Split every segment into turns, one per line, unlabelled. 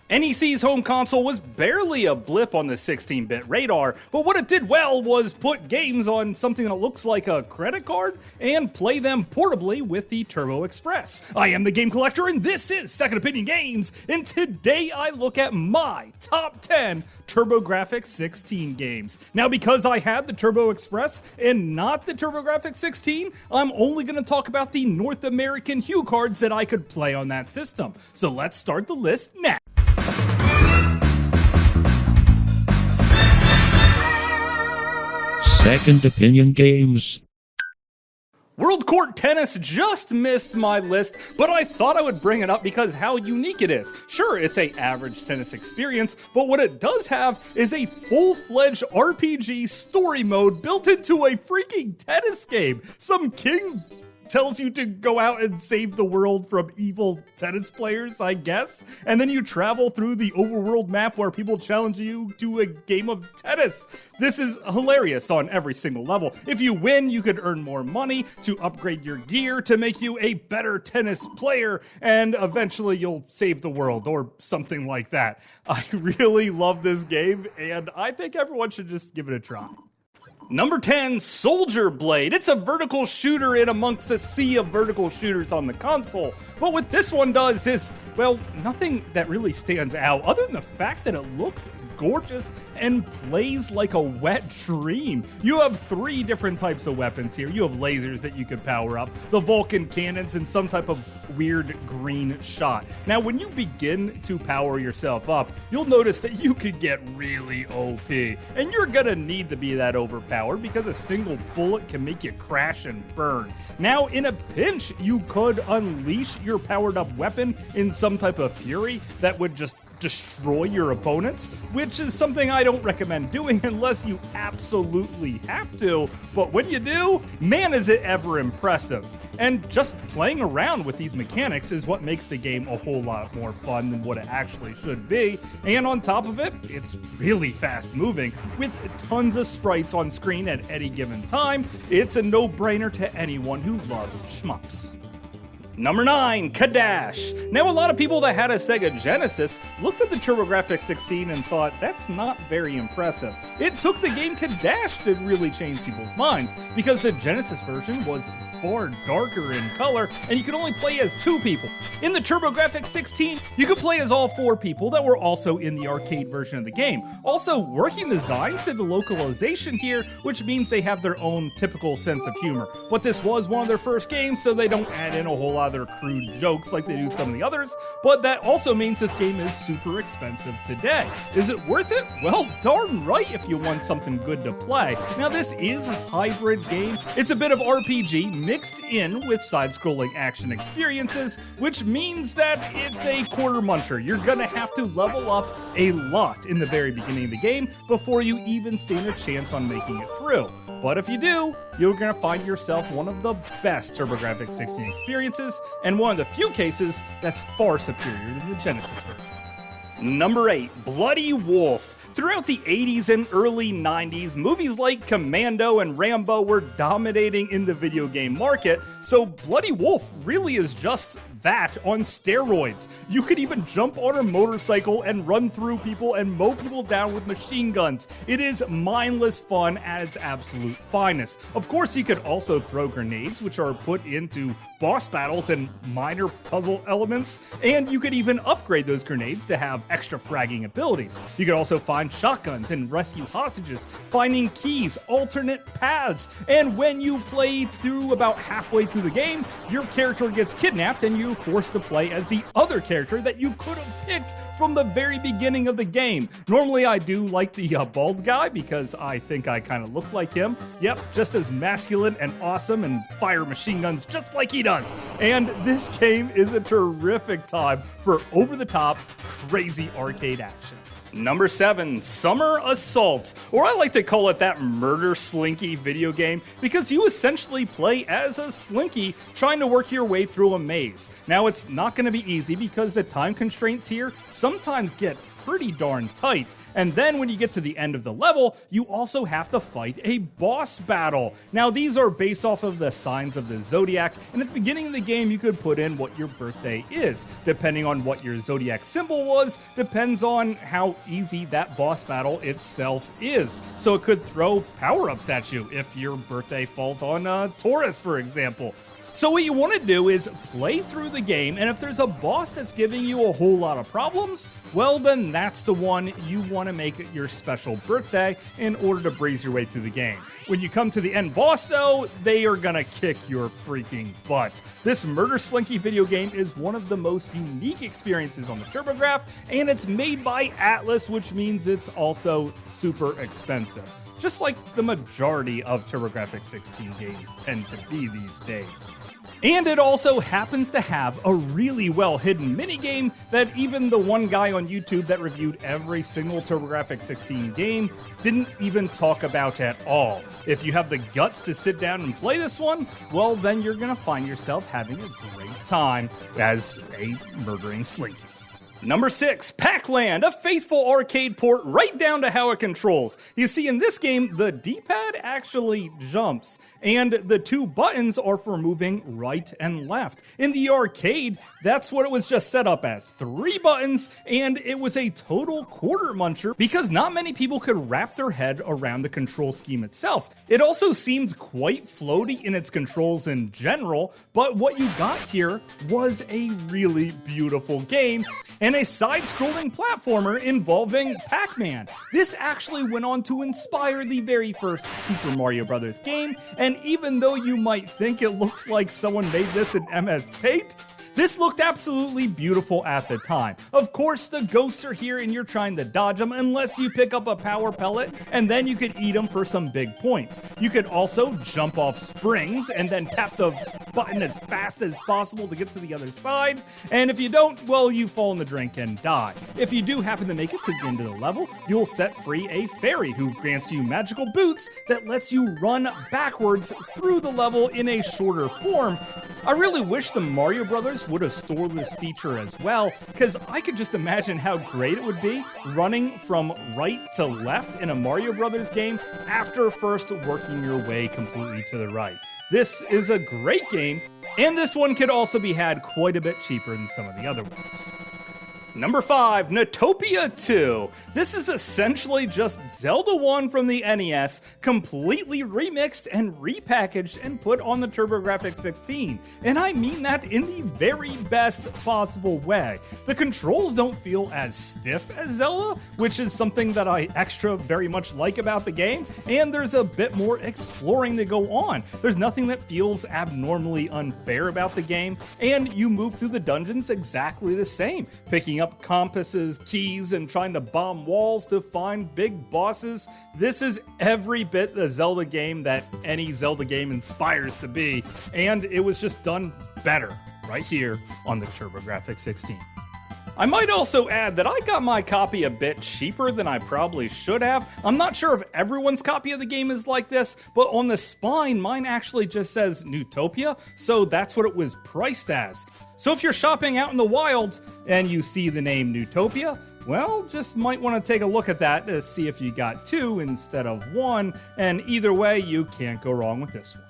NEC's home console was barely a blip on the 16-bit radar, but what it did well was put games on something that looks like a credit card and play them portably with the Turbo Express. I am the Game Collector, and this is Second Opinion Games, and today I look at my top 10 TurboGrafx 16 games. Now, because I had the Turbo Express and not the TurboGrafx 16, I'm only going to talk about the North American hue cards that I could play on that system. So let's start the list now.
Second Opinion Games.
World Court Tennis just missed my list, but I thought I would bring it up because how unique it is. Sure, it's an average tennis experience, but what it does have is a full-fledged RPG story mode built into a freaking tennis game. Some king tells you to go out and save the world from evil tennis players, I guess. And then you travel through the overworld map where people challenge you to a game of tennis. This is hilarious on every single level. If you win, you could earn more money to upgrade your gear to make you a better tennis player, and eventually you'll save the world or something like that. I really love this game, and I think everyone should just give it a try. Number 10, Soldier Blade. It's a vertical shooter in amongst a sea of vertical shooters on the console. But what this one does is, well, nothing that really stands out other than the fact that it looks gorgeous and plays like a wet dream. You have 3 different types of weapons here. You have lasers that you can power up, the Vulcan cannons, and some type of weird green shot. Now, when you begin to power yourself up, you'll notice that you could get really OP, and you're gonna need to be that overpowered because a single bullet can make you crash and burn. Now, in a pinch, you could unleash your powered up weapon in some type of fury that would just destroy your opponents, which is something I don't recommend doing unless you absolutely have to. But when you do, man, is it ever impressive. And just playing around with these mechanics is what makes the game a whole lot more fun than what it actually should be. And on top of it, it's really fast moving with tons of sprites on screen at any given time. It's a no-brainer to anyone who loves shmups. Number 9, Kadash. Now, a lot of people that had a Sega Genesis looked at the TurboGrafx 16 and thought, that's not very impressive. It took the game Kadash to really change people's minds, because the Genesis version was far darker in color, and you could only play as 2 people. In the TurboGrafx 16, you could play as all 4 people that were also in the arcade version of the game. Also, Working Designs did the localization here, which means they have their own typical sense of humor. But this was one of their first games, so they don't add in a whole lot of their crude jokes like they do some of the others, but that also means this game is super expensive today. Is it worth it? Well, darn right if you want something good to play. Now, this is a hybrid game. It's a bit of RPG mixed in with side-scrolling action experiences, which means that it's a quarter muncher. You're gonna have to level up a lot in the very beginning of the game before you even stand a chance on making it through. But if you do, you're gonna find yourself one of the best TurboGrafx 16 experiences, and one of the few cases that's far superior to the Genesis version. Number 8, Bloody Wolf. Throughout the 80s and early 90s, movies like Commando and Rambo were dominating in the video game market, so Bloody Wolf really is just that on steroids. You could even jump on a motorcycle and run through people and mow people down with machine guns. It is mindless fun at its absolute finest. Of course, you could also throw grenades, which are put into boss battles and minor puzzle elements, and you could even upgrade those grenades to have extra fragging abilities. You could also find shotguns and rescue hostages, finding keys, alternate paths, and when you play through about halfway through the game, your character gets kidnapped and you're forced to play as the other character that you could have picked from the very beginning of the game. Normally I do like the bald guy because I think I kind of look like him. Yep, just as masculine and awesome and fire machine guns just like he does. And this game is a terrific time for over-the-top, crazy arcade action. Number 7, Summer Assault, or I like to call it that murder slinky video game because you essentially play as a slinky trying to work your way through a maze. Now, it's not going to be easy because the time constraints here sometimes get pretty darn tight. And then when you get to the end of the level, you also have to fight a boss battle. Now these are based off of the signs of the zodiac, and at the beginning of the game you could put in what your birthday is. Depending on what your zodiac symbol was, depends on how easy that boss battle itself is. So it could throw power-ups at you if your birthday falls on Taurus, for example. So what you want to do is play through the game, and if there's a boss that's giving you a whole lot of problems, well then that's the one you want to make it your special birthday in order to breeze your way through the game. When you come to the end boss though, they are gonna kick your freaking butt. This Murder Slinky video game is one of the most unique experiences on the TurboGrafx, and it's made by Atlas, which means it's also super expensive. Just like the majority of TurboGrafx 16 games tend to be these days. And it also happens to have a really well hidden minigame that even the one guy on YouTube that reviewed every single TurboGrafx 16 game didn't even talk about at all. If you have the guts to sit down and play this one, well then you're gonna find yourself having a great time as a murdering slinky. Number 6, Pac-Land, a faithful arcade port right down to how it controls. You see, in this game, the D-pad actually jumps, and the 2 buttons are for moving right and left. In the arcade, that's what it was just set up as, 3 buttons, and it was a total quarter muncher because not many people could wrap their head around the control scheme itself. It also seemed quite floaty in its controls in general, but what you got here was a really beautiful game, and a side-scrolling platformer involving Pac-Man. This actually went on to inspire the very first Super Mario Bros. Game, and even though you might think it looks like someone made this in MS Paint, this looked absolutely beautiful at the time. Of course, the ghosts are here and you're trying to dodge them unless you pick up a power pellet, and then you could eat them for some big points. You could also jump off springs and then tap the button as fast as possible to get to the other side, and if you don't, well, you fall in the drink and die. If you do happen to make it to the end of the level, you'll set free a fairy who grants you magical boots that lets you run backwards through the level in a shorter form. I really wish the Mario Brothers would have stored this feature as well, because I could just imagine how great it would be running from right to left in a Mario Brothers game after first working your way completely to the right. This is a great game, and this one could also be had quite a bit cheaper than some of the other ones. Number 5, Newtopia 2. This is essentially just Zelda 1 from the NES, completely remixed and repackaged and put on the TurboGrafx 16. And I mean that in the very best possible way. The controls don't feel as stiff as Zelda, which is something that I extra very much like about the game, and there's a bit more exploring to go on. There's nothing that feels abnormally unfair about the game, and you move through the dungeons exactly the same, picking up compasses, keys, and trying to bomb walls to find big bosses. This is every bit the Zelda game that any Zelda game inspires to be, and it was just done better right here on the TurboGrafx 16. I might also add that I got my copy a bit cheaper than I probably should have. I'm not sure if everyone's copy of the game is like this, but on the spine, mine actually just says Newtopia, so that's what it was priced as. So if you're shopping out in the wild and you see the name Newtopia, well, just might want to take a look at that to see if you got 2 instead of 1, and either way, you can't go wrong with this one.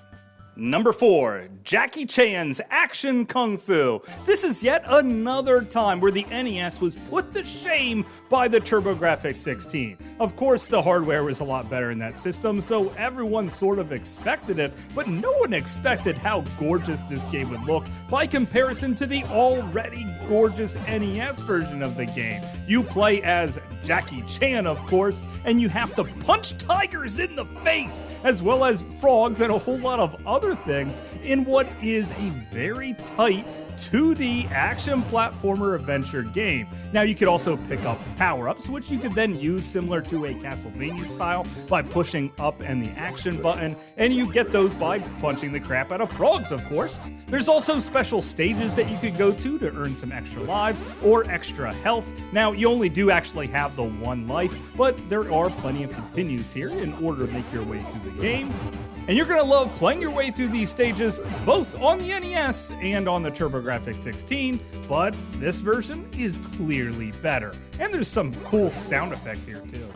Number 4, Jackie Chan's Action Kung Fu. This is yet another time where the NES was put to shame by the TurboGrafx 16. Of course, the hardware was a lot better in that system, so everyone sort of expected it, but no one expected how gorgeous this game would look by comparison to the already gorgeous NES version of the game. You play as Jackie Chan, of course, and you have to punch tigers in the face, as well as frogs and a whole lot of other things in what is a very tight 2D action platformer adventure game. Now you could also pick up power-ups, which you could then use similar to a Castlevania style by pushing up and the action button, and you get those by punching the crap out of frogs, of course. There's also special stages that you could go to earn some extra lives or extra health. Now you only do actually have the 1 life, but there are plenty of continues here in order to make your way through the game. and you're gonna love playing your way through these stages both on the NES and on the TurboGrafx 16, but this version is clearly better. And there's some cool sound effects here too.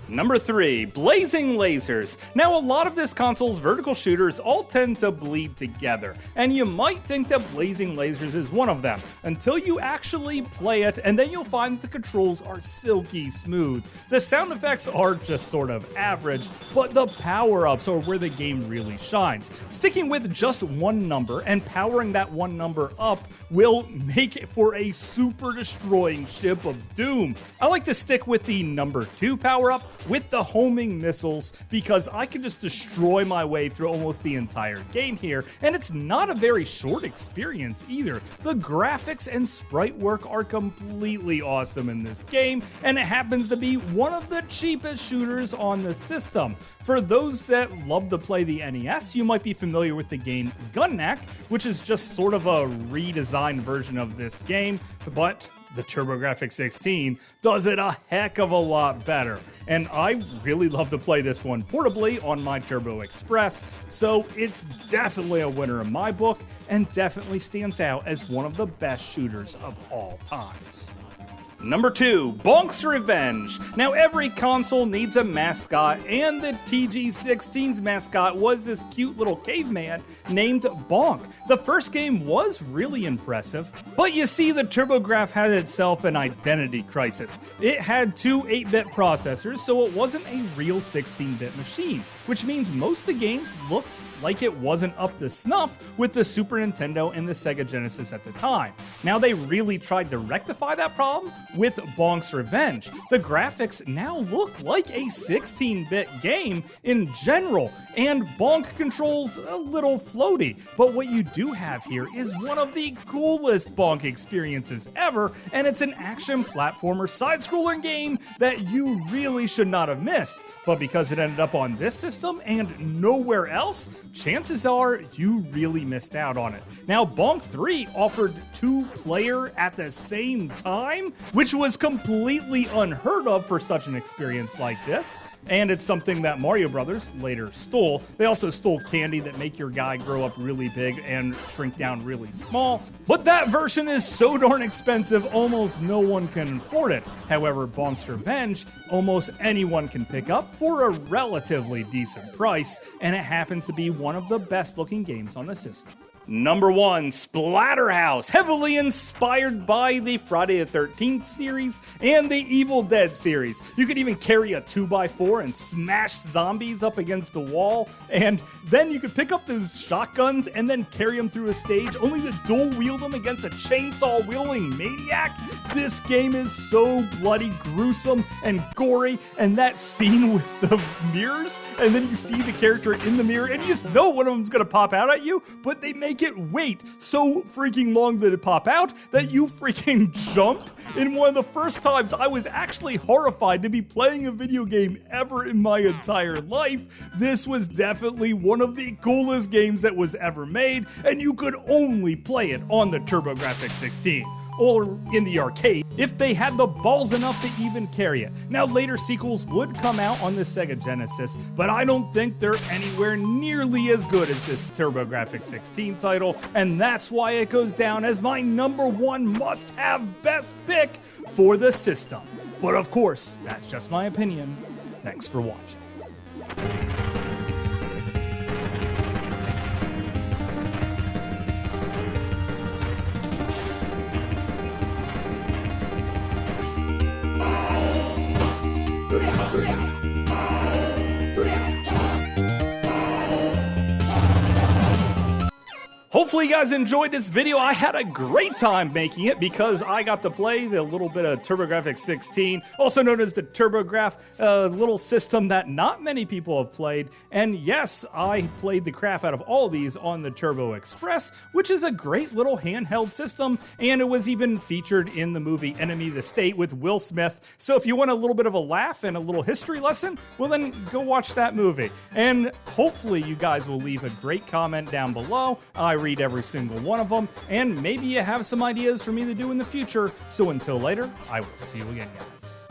Number 3, blazing lasers. Now, a lot of this console's vertical shooters all tend to bleed together, and you might think that blazing lasers is one of them, until you actually play it, and then you'll find that the controls are silky smooth. The sound effects are just sort of average, but the power-ups are where the game really shines. Sticking with just one number and powering that one number up will make it for a super destroying ship of doom. I like to stick with the number 2 power-up with the homing missiles because I can just destroy my way through almost the entire game here, and it's not a very short experience either. The graphics and sprite work are completely awesome in this game, and it happens to be one of the cheapest shooters on the system. For those that love to play the NES, you might be familiar with the game Gunneck, which is just sort of a redesigned version of this game, but the TurboGrafx 16 does it a heck of a lot better. And I really love to play this one portably on my Turbo Express, so it's definitely a winner in my book and definitely stands out as one of the best shooters of all times. Number 2, Bonks Revenge. Now, every console needs a mascot, and the TG16's mascot was this cute little caveman named Bonk. The first game was really impressive, but you see, the TurboGrafx had itself an identity crisis. It had two 8-bit processors, so it wasn't a real 16-bit machine, which means most of the games looked like it wasn't up to snuff with the Super Nintendo and the Sega Genesis at the time. Now, they really tried to rectify that problem with Bonks Revenge. The graphics now look like a 16-bit game in general, and Bonk controls a little floaty, but what you do have here is one of the coolest Bonk experiences ever, and it's an action platformer side-scroller game that you really should not have missed, but because it ended up on this system and nowhere else, chances are you really missed out on it. Now, Bonk 3 offered 2-player at the same time, which was completely unheard of for such an experience like this, and it's something that Mario Brothers later stole. They also stole candy that make your guy grow up really big and shrink down really small, but that version is so darn expensive almost no one can afford it. However, Bonks Revenge, almost anyone can pick up for a relatively decent price, and it happens to be one of the best looking games on the system. Number 1, Splatterhouse, heavily inspired by the Friday the 13th series and the Evil Dead series. You could even carry a 2x4 and smash zombies up against the wall, and then you could pick up those shotguns and then carry them through a stage, only to dual wield them against a chainsaw-wielding maniac. This game is so bloody gruesome and gory, and that scene with the mirrors, and then you see the character in the mirror, and you just know one of them's gonna pop out at you, but they make it wait so freaking long that it pop out that you freaking jump. In one of the first times I was actually horrified to be playing a video game ever in my entire life. This was definitely one of the coolest games that was ever made, and you could only play it on the TurboGrafx 16. Or in the arcade, if they had the balls enough to even carry it. Now, later sequels would come out on the Sega Genesis, but I don't think they're anywhere nearly as good as this TurboGrafx 16 title, and that's why it goes down as my number 1 must-have best pick for the system. But of course, that's just my opinion. Thanks for watching. Hopefully you guys enjoyed this video. I had a great time making it because I got to play the little bit of TurboGrafx 16, also known as the TurboGrafx, a little system that not many people have played. And yes, I played the crap out of all these on the Turbo Express, which is a great little handheld system, and it was even featured in the movie Enemy of the State with Will Smith. So if you want a little bit of a laugh and a little history lesson, well then go watch that movie. And hopefully you guys will leave a great comment down below. I read every single one of them, and maybe you have some ideas for me to do in the future. So until later, I will see you again, guys.